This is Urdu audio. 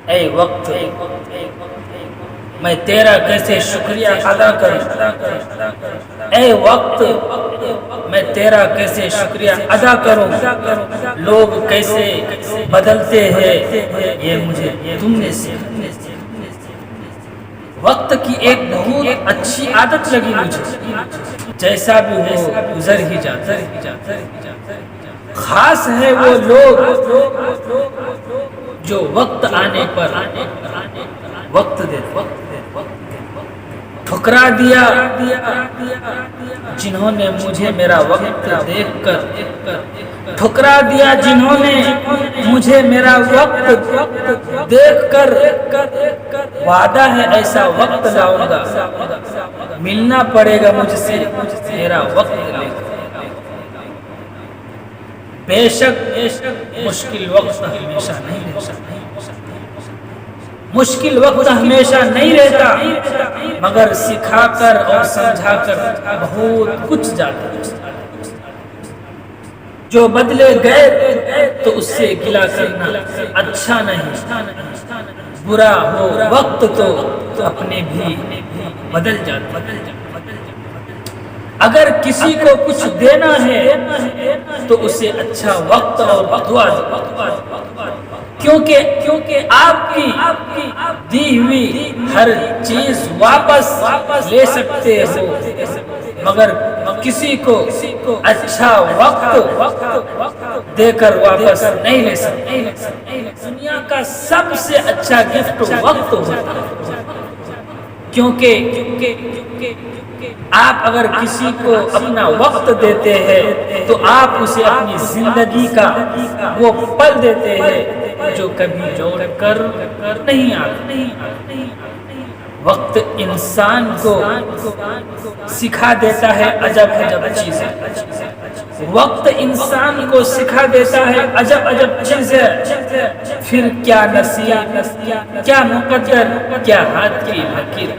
اے وقت میں تیرا کیسے شکریہ ادا کروں، اے وقت میں تیرا کیسے شکریہ ادا کروں، لوگ کیسے بدلتے ہیں یہ مجھے تم نے سکھایا۔ وقت کی ایک بہت اچھی عادت لگی مجھے، جیسا بھی ہو گزر ہی جاتا ہے۔ خاص ہے وہ لوگ جو وقت آنے پر وقت دیتے، ٹھکرا دیا جنہوں نے مجھے میرا وقت دیکھ کر، ٹھکرا دیا جنہوں نے مجھے میرا وقت دیکھ کر، وعدہ ہے ایسا وقت لاؤں گا، ملنا پڑے گا مجھ سے میرا وقت لے کر۔ بے شک مشکل وقت ہمیشہ نہیں رہتا، مشکل وقت ہمیشہ نہیں رہتا، مگر سکھا کر اور سمجھا کر بہت کچھ جاتا ہے۔ جو بدلے گئے تو اس سے گلہ کرنا اچھا نہیں، برا ہو وقت تو اپنے بھی بدل جاتا ہے۔ اگر کسی کو کچھ دینا ہے تو اسے اچھا وقت اور دعا دو، کیونکہ آپ کی دی ہوئی ہر چیز واپس لے سکتے ہو، مگر کسی کو اچھا وقت دے کر واپس نہیں لے سکتے۔ دنیا کا سب سے اچھا گفٹ وقت ہوتا ہے، کیونکہ آپ اگر کسی کو اپنا وقت دیتے ہیں تو آپ اسے اپنی زندگی کا وہ پل دیتے ہیں جو کبھی جوڑ کر نہیں آتا۔ وقت انسان کو سکھا دیتا ہے عجب عجب چیزیں، وقت انسان کو سکھا دیتا ہے عجب عجب چیزیں، پھر کیا نصیب، کیا مقدر، کیا ہاتھ کی لکیر۔